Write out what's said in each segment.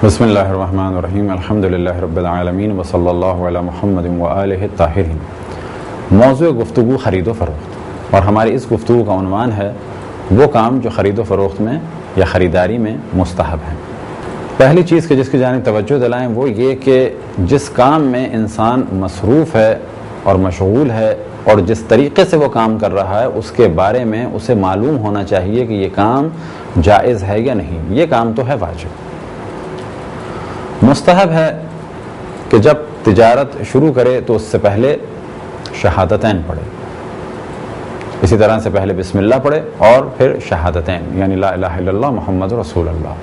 بسم اللہ الرحمن الرحیم الحمدللہ رب العالمین وصلی اللہ علی محمد وآلہ الطاہرین۔ موضوع گفتگو خرید و فروخت، اور ہماری اس گفتگو کا عنوان ہے وہ کام جو خرید و فروخت میں یا خریداری میں مستحب ہیں۔ پہلی چیز کہ جس کی جانب توجہ دلائیں وہ یہ کہ جس کام میں انسان مصروف ہے اور مشغول ہے اور جس طریقے سے وہ کام کر رہا ہے اس کے بارے میں اسے معلوم ہونا چاہیے کہ یہ کام جائز ہے یا نہیں۔ یہ کام تو ہے واجب۔ مستحب ہے کہ جب تجارت شروع کرے تو اس سے پہلے شہادتین پڑھے، اسی طرح سے پہلے بسم اللہ پڑھے اور پھر شہادتین یعنی لا الہ الا اللہ محمد رسول اللہ۔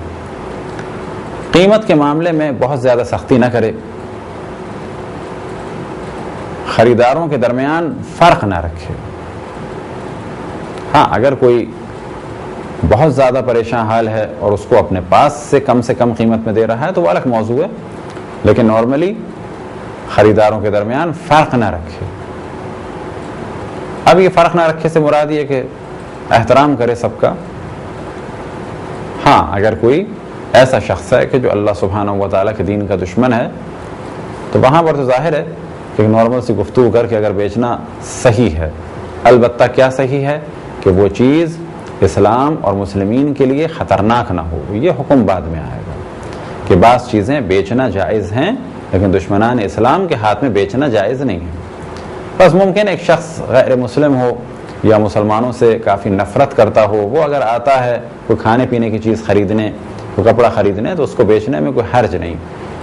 قیمت کے معاملے میں بہت زیادہ سختی نہ کرے، خریداروں کے درمیان فرق نہ رکھے۔ ہاں، اگر کوئی بہت زیادہ پریشان حال ہے اور اس کو اپنے پاس سے کم قیمت میں دے رہا ہے تو وہ الگ موضوع ہے، لیکن نارملی خریداروں کے درمیان فرق نہ رکھے۔ اب یہ فرق نہ رکھے سے مراد یہ کہ احترام کرے سب کا۔ ہاں، اگر کوئی ایسا شخص ہے کہ جو اللہ سبحانہ و تعالیٰ کے دین کا دشمن ہے تو وہاں پر تو ظاہر ہے کہ نارمل سی گفتگو کر کے اگر بیچنا صحیح ہے، البتہ کیا صحیح ہے کہ وہ چیز اسلام اور مسلمین کے لیے خطرناک نہ ہو۔ یہ حکم بعد میں آئے گا کہ بعض چیزیں بیچنا جائز ہیں لیکن دشمنان اسلام کے ہاتھ میں بیچنا جائز نہیں ہے۔ بس ممکن ایک شخص غیر مسلم ہو یا مسلمانوں سے کافی نفرت کرتا ہو، وہ اگر آتا ہے کوئی کھانے پینے کی چیز خریدنے، کوئی کپڑا خریدنے تو اس کو بیچنے میں کوئی حرج نہیں،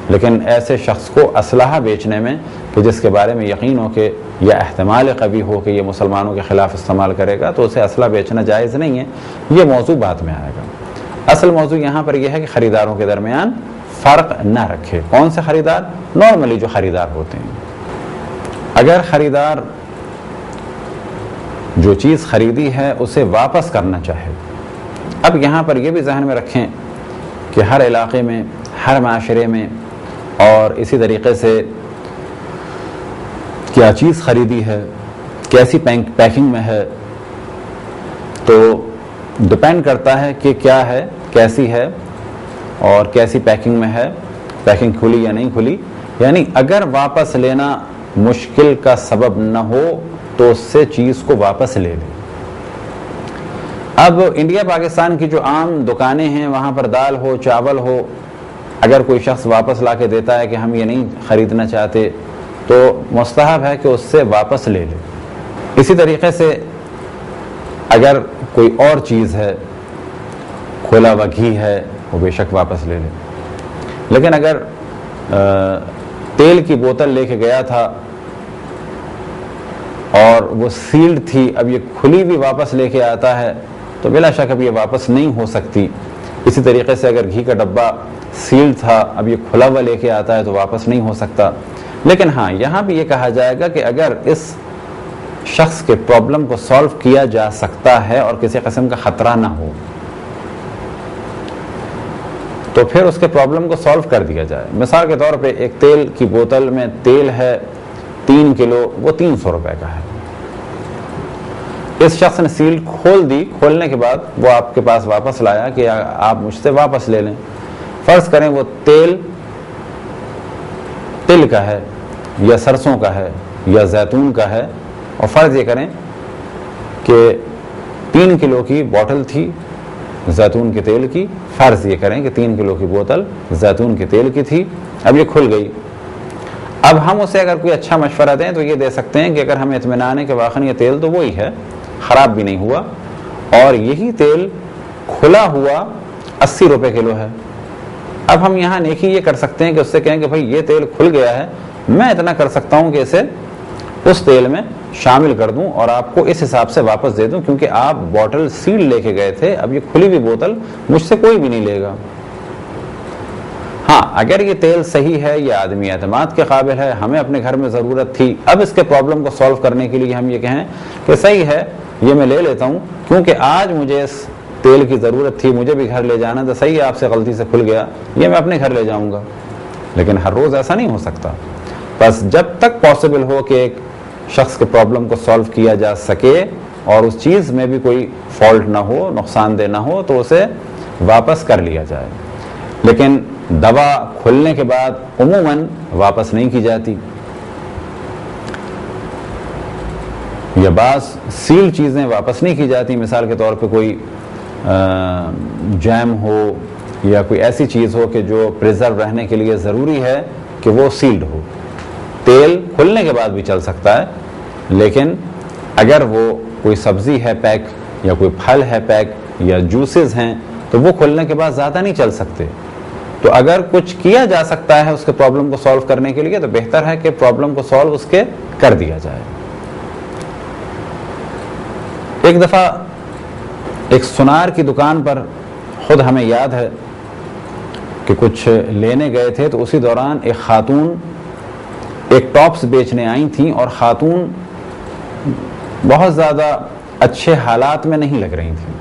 لیکن ایسے شخص کو اسلحہ بیچنے میں کہ جس کے بارے میں یقین ہو کہ یا احتمال قوی ہو کہ یہ مسلمانوں کے خلاف استعمال کرے گا تو اسے اسلحہ بیچنا جائز نہیں ہے۔ یہ موضوع بعد میں آئے گا۔ اصل موضوع یہاں پر یہ ہے کہ خریداروں کے درمیان فرق نہ رکھے۔ کون سے خریدار؟ نارملی جو خریدار ہوتے ہیں۔ اگر خریدار جو چیز خریدی ہے اسے واپس کرنا چاہے، اب یہاں پر یہ بھی ذہن میں رکھیں کہ ہر علاقے میں، ہر معاشرے میں اور اسی طریقے سے کیا چیز خریدی ہے، کیسی پیکنگ میں ہے، تو ڈپینڈ کرتا ہے کہ کیا ہے، کیسی ہے اور کیسی پیکنگ میں ہے، پیکنگ کھلی یا نہیں کھلی۔ یعنی اگر واپس لینا مشکل کا سبب نہ ہو تو اس سے چیز کو واپس لے لیں۔ اب انڈیا پاکستان کی جو عام دکانیں ہیں وہاں پر دال ہو، چاول ہو، اگر کوئی شخص واپس لا کے دیتا ہے کہ ہم یہ نہیں خریدنا چاہتے تو مستحب ہے کہ اس سے واپس لے لے۔ اسی طریقے سے اگر کوئی اور چیز ہے، کھولا ہوا گھی ہے، وہ بے شک واپس لے لے۔ لیکن اگر تیل کی بوتل لے کے گیا تھا اور وہ سیلڈ تھی، اب یہ کھلی بھی واپس لے کے آتا ہے تو بلا شک اب یہ واپس نہیں ہو سکتی۔ اسی طریقے سے اگر گھی کا ڈبہ سیل تھا، اب یہ کھلا ہوا لے کے آتا ہے تو واپس نہیں ہو سکتا۔ لیکن ہاں، یہاں بھی یہ کہا جائے گا کہ اگر اس شخص کے پرابلم کو سالو کیا جا سکتا ہے اور کسی قسم کا خطرہ نہ ہو تو پھر اس کے پرابلم کو سالو کر دیا جائے۔ مثال کے طور پہ ایک تیل کی بوتل میں تیل ہے 3 کلو، وہ 300 روپے کا ہے۔ اس شخص نے سیل کھول دی، کھولنے کے بعد وہ آپ کے پاس واپس لایا کہ آپ مجھ سے واپس لے لیں۔ فرض کریں وہ تیل تل کا ہے یا سرسوں کا ہے یا زیتون کا ہے، اور فرض یہ کریں کہ 3 کلو کی بوتل تھی زیتون کے تیل کی، فرض یہ کریں کہ 3 کلو کی بوتل زیتون کے تیل کی تھی، اب یہ کھل گئی۔ اب ہم اسے اگر کوئی اچھا مشورہ دیں تو یہ دے سکتے ہیں کہ اگر ہمیں اطمینان ہے کہ واقعی یہ تیل تو وہی ہے، خراب بھی نہیں ہوا، اور یہی تیل کھلا ہوا 80 روپے کلو ہے۔ اب ہم یہاں نیکی یہ کر سکتے ہیں کہ اس سے کہیں کہ بھائی یہ تیل کھل گیا ہے، میں اتنا کر سکتا ہوں کہ اسے اس تیل میں شامل کر دوں اور آپ کو اس حساب سے واپس دے دوں، کیونکہ آپ بوتل سیل لے کے گئے تھے، اب یہ کھلی ہوئی بوتل مجھ سے کوئی بھی نہیں لے گا۔ ہاں، اگر یہ تیل صحیح ہے، یہ آدمی اعتماد کے قابل ہے، ہمیں اپنے گھر میں ضرورت تھی، اب اس کے پرابلم کو سالو کرنے کے لیے ہم یہ کہیں کہ صحیح ہے یہ میں لے لیتا ہوں کیونکہ آج مجھے اس تیل کی ضرورت تھی، مجھے بھی گھر لے جانا تھا، صحیح ہے آپ سے غلطی سے کھل گیا، یہ میں اپنے گھر لے جاؤں گا۔ لیکن ہر روز ایسا نہیں ہو سکتا۔ بس جب تک پاسبل ہو کہ ایک شخص کے پرابلم کو سالو کیا جا سکے اور اس چیز میں بھی کوئی فالٹ نہ ہو، نقصان دہ نہ ہو، تو اسے واپس کر لیا جائے۔ لیکن دوا کھلنے کے بعد عموماً واپس نہیں کی جاتی، یا بعض سیل چیزیں واپس نہیں کی جاتی. مثال کے طور پہ کوئی جیم ہو یا کوئی ایسی چیز ہو کہ جو پریزرو رہنے کے لیے ضروری ہے کہ وہ سیلڈ ہو. تیل کھلنے کے بعد بھی چل سکتا ہے، لیکن اگر وہ کوئی سبزی ہے پیک، یا کوئی پھل ہے پیک، یا جوسز ہیں، تو وہ کھلنے کے بعد زیادہ نہیں چل سکتے. تو اگر کچھ کیا جا سکتا ہے اس کے پرابلم کو سالو کرنے کے لیے تو بہتر ہے کہ پرابلم کو سالو اس کے کر دیا جائے. ایک دفعہ ایک سونار کی دکان پر خود ہمیں یاد ہے کہ کچھ لینے گئے تھے، تو اسی دوران ایک خاتون ایک ٹاپس بیچنے آئی تھیں، اور خاتون بہت زیادہ اچھے حالات میں نہیں لگ رہی تھیں.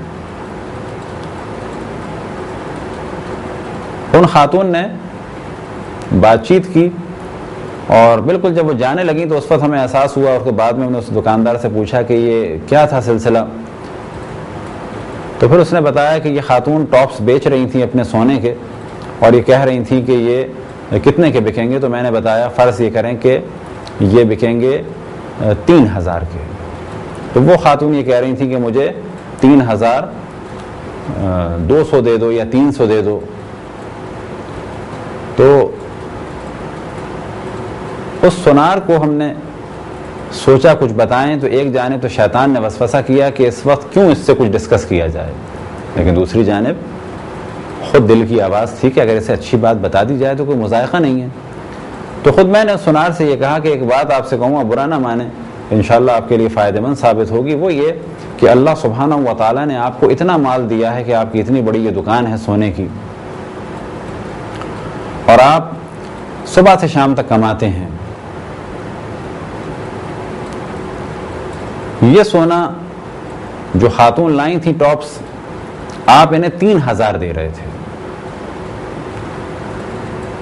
ان خاتون نے بات چیت کی، اور بالکل جب وہ جانے لگیں تو اس وقت ہمیں احساس ہوا، اور کے بعد میں نے اس دکاندار سے پوچھا کہ یہ کیا تھا سلسلہ. تو پھر اس نے بتایا کہ یہ خاتون ٹاپس بیچ رہی تھیں اپنے سونے کے، اور یہ کہہ رہی تھیں کہ یہ کتنے کے بکیں گے. تو میں نے بتایا فرض یہ کریں کہ یہ بکیں گے 3000 کے. تو وہ خاتون یہ کہہ رہی تھیں کہ مجھے 3200 دے دو یا 300 دے دو. تو اس سونار کو ہم نے سوچا کچھ بتائیں، تو ایک جانب تو شیطان نے وسوسہ کیا کہ اس وقت کیوں اس سے کچھ ڈسکس کیا جائے، لیکن دوسری جانب خود دل کی آواز تھی کہ اگر اسے اچھی بات بتا دی جائے تو کوئی مذائقہ نہیں ہے. تو خود میں نے سونار سے یہ کہا کہ ایک بات آپ سے کہوں، برا نہ مانیں، انشاءاللہ آپ کے لیے فائدہ مند ثابت ہوگی. وہ یہ کہ اللہ سبحانہ و تعالیٰ نے آپ کو اتنا مال دیا ہے کہ آپ کی اتنی بڑی یہ دکان ہے سونے کی، اور آپ صبح سے شام تک کماتے ہیں. یہ سونا جو خاتون لائیں تھیں ٹاپس، آپ انہیں 3000 دے رہے تھے،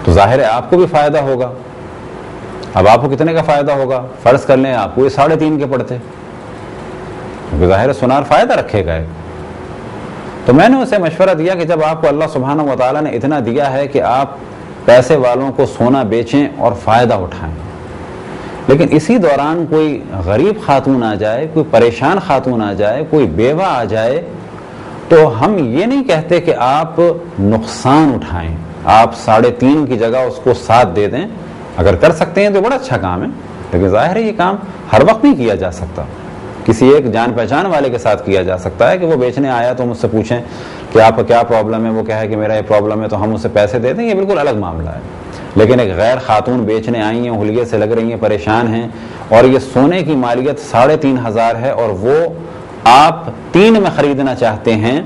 تو ظاہر ہے آپ کو بھی فائدہ ہوگا. اب آپ کو کتنے کا فائدہ ہوگا؟ فرض کر لیں آپ کو یہ 3.5 کے پڑتے، کیونکہ ظاہر ہے سونار فائدہ رکھے گا. تو میں نے اسے مشورہ دیا کہ جب آپ کو اللہ سبحانہ و تعالیٰ نے اتنا دیا ہے کہ آپ پیسے والوں کو سونا بیچیں اور فائدہ اٹھائیں، لیکن اسی دوران کوئی غریب خاتون آ جائے، کوئی پریشان خاتون آ جائے، کوئی بیوہ آ جائے، تو ہم یہ نہیں کہتے کہ آپ نقصان اٹھائیں، آپ 3.5 کی جگہ اس کو 7 دے دیں. اگر کر سکتے ہیں تو بڑا اچھا کام ہے، لیکن ظاہر ہے یہ کام ہر وقت نہیں کیا جا سکتا. کسی ایک جان پہچان والے کے ساتھ کیا جا سکتا ہے کہ وہ بیچنے آیا تو ہم اس سے پوچھیں کہ آپ کا کیا پرابلم ہے، وہ کہے کہ میرا یہ پرابلم ہے، تو ہم اسے پیسے دے دیں، یہ بالکل الگ معاملہ ہے. لیکن ایک غیر خاتون بیچنے آئی ہیں، حلیے سے لگ رہی ہیں، پریشان ہیں، اور یہ سونے کی مالیت 3500 ہے، اور وہ آپ 3 میں خریدنا چاہتے ہیں،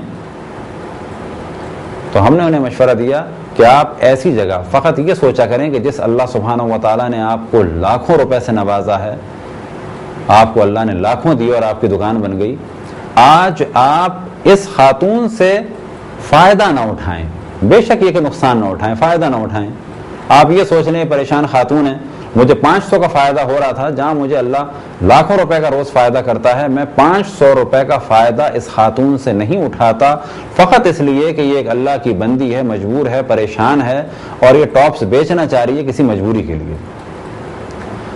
تو ہم نے انہیں مشورہ دیا کہ آپ ایسی جگہ فقط یہ سوچا کریں کہ جس اللہ سبحانہ و تعالیٰ نے آپ کو لاکھوں روپے سے نوازا ہے، آپ کو اللہ نے لاکھوں دیے اور آپ کی دکان بن گئی، آج آپ اس خاتون سے فائدہ نہ اٹھائیں، بے شک یہ کہ نقصان نہ اٹھائیں، فائدہ نہ اٹھائیں. آپ یہ سوچ لیں پریشان خاتون ہے، مجھے 500 کا فائدہ ہو رہا تھا، جہاں مجھے اللہ لاکھوں روپے کا روز فائدہ کرتا ہے، میں 500 روپے کا فائدہ اس خاتون سے نہیں اٹھاتا، فقط اس لیے کہ یہ ایک اللہ کی بندی ہے، مجبور ہے، پریشان ہے، اور یہ ٹاپس بیچنا چاہ رہی ہے کسی مجبوری کے لیے.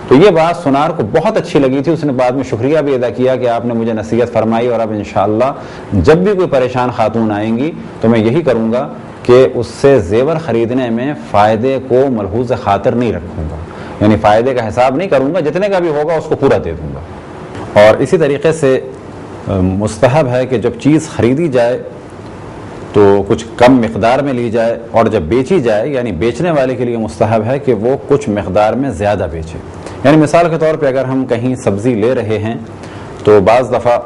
تو یہ بات سونار کو بہت اچھی لگی تھی. اس نے بعد میں شکریہ بھی ادا کیا کہ آپ نے مجھے نصیحت فرمائی، اور اب انشاءاللہ جب بھی کوئی پریشان خاتون آئیں گی تو میں یہی کروں گا کہ اس سے زیور خریدنے میں فائدے کو ملحوظ خاطر نہیں رکھوں گا، یعنی فائدے کا حساب نہیں کروں گا، جتنے کا بھی ہوگا اس کو پورا دے دوں گا. اور اسی طریقے سے مستحب ہے کہ جب چیز خریدی جائے تو کچھ کم مقدار میں لی جائے، اور جب بیچی جائے یعنی بیچنے والے کے لیے مستحب ہے کہ وہ کچھ مقدار میں زیادہ بیچے. یعنی مثال کے طور پہ اگر ہم کہیں سبزی لے رہے ہیں تو بعض دفعہ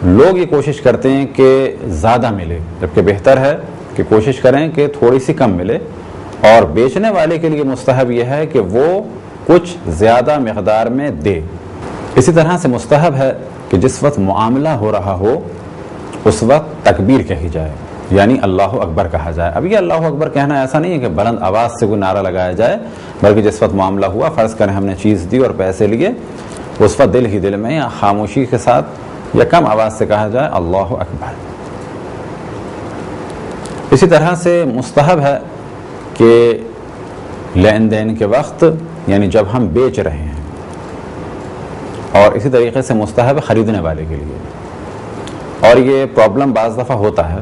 لوگ یہ کوشش کرتے ہیں کہ زیادہ ملے، جبکہ بہتر ہے کہ کوشش کریں کہ تھوڑی سی کم ملے، اور بیچنے والے کے لیے مستحب یہ ہے کہ وہ کچھ زیادہ مقدار میں دے. اسی طرح سے مستحب ہے کہ جس وقت معاملہ ہو رہا ہو اس وقت تکبیر کہی جائے، یعنی اللہ اکبر کہا جائے. اب یہ اللہ اکبر کہنا ایسا نہیں ہے کہ بلند آواز سے کوئی نعرہ لگایا جائے، بلکہ جس وقت معاملہ ہوا، فرض کریں ہم نے چیز دی اور پیسے لیے، اس وقت دل ہی دل میں یا خاموشی کے ساتھ یا کم آواز سے کہا جائے اللہ اکبر. اسی طرح سے مستحب ہے کہ لین دین کے وقت یعنی جب ہم بیچ رہے ہیں، اور اسی طریقے سے مستحب خریدنے والے کے لیے. اور یہ پرابلم بعض دفعہ ہوتا ہے.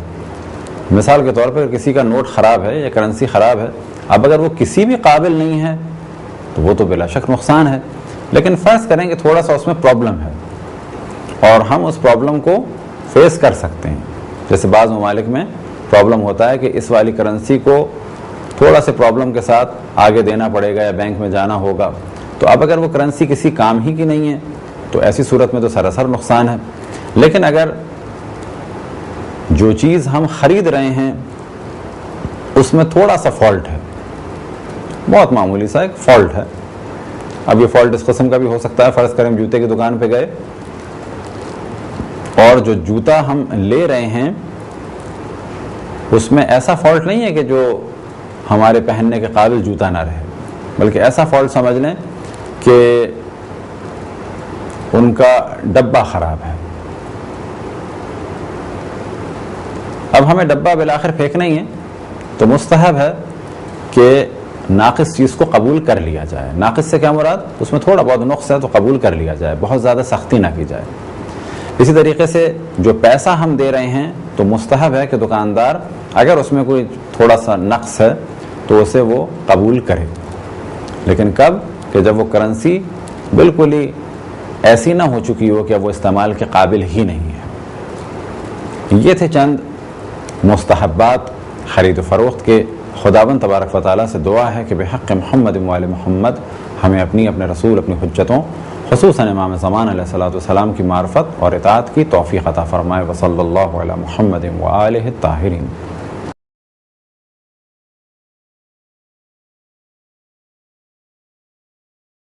مثال کے طور پر کسی کا نوٹ خراب ہے یا کرنسی خراب ہے، اب اگر وہ کسی بھی قابل نہیں ہے تو وہ تو بلا شک نقصان ہے، لیکن فرض کریں کہ تھوڑا سا اس میں پرابلم ہے اور ہم اس پرابلم کو فیس کر سکتے ہیں. جیسے بعض ممالک میں پرابلم ہوتا ہے کہ اس والی کرنسی کو تھوڑا سے پرابلم کے ساتھ آگے دینا پڑے گا یا بینک میں جانا ہوگا، تو اب اگر وہ کرنسی کسی کام ہی کی نہیں ہے تو ایسی صورت میں تو سراسر نقصان ہے. لیکن اگر جو چیز ہم خرید رہے ہیں اس میں تھوڑا سا فالٹ ہے، بہت معمولی سا ایک فالٹ ہے، اب یہ فالٹ اس قسم کا بھی ہو سکتا ہے، فرض کریں جوتے کی دکان پہ گئے اور جو جوتا ہم لے رہے ہیں اس میں ایسا فالٹ نہیں ہے کہ جو ہمارے پہننے کے قابل جوتا نہ رہے، بلکہ ایسا فالٹ سمجھ لیں کہ ان کا ڈبہ خراب ہے. اب ہمیں ڈبہ بالآخر پھینکنا ہی ہے تو مستحب ہے کہ ناقص چیز کو قبول کر لیا جائے. ناقص سے کیا مراد؟ اس میں تھوڑا بہت نقص ہے تو قبول کر لیا جائے، بہت زیادہ سختی نہ کی جائے. اسی طریقے سے جو پیسہ ہم دے رہے ہیں تو مستحب ہے کہ دکاندار اگر اس میں کوئی تھوڑا سا نقص ہے تو اسے وہ قبول کرے، لیکن کب؟ کہ جب وہ کرنسی بالکل ہی ایسی نہ ہو چکی ہو کہ وہ استعمال کے قابل ہی نہیں ہے. یہ تھے چند مستحبات خرید و فروخت کے. خداوند تبارک و تعالیٰ سے دعا ہے کہ بحق محمد و آل محمد ہمیں اپنے رسول، اپنی حجتوں، خصوصاً امام زمان علیہ الصلوۃ والسلام کی معرفت اور اطاعت کی توفیق عطا فرمائے. وصلی اللہ علی محمد و آلہ الطاہرین.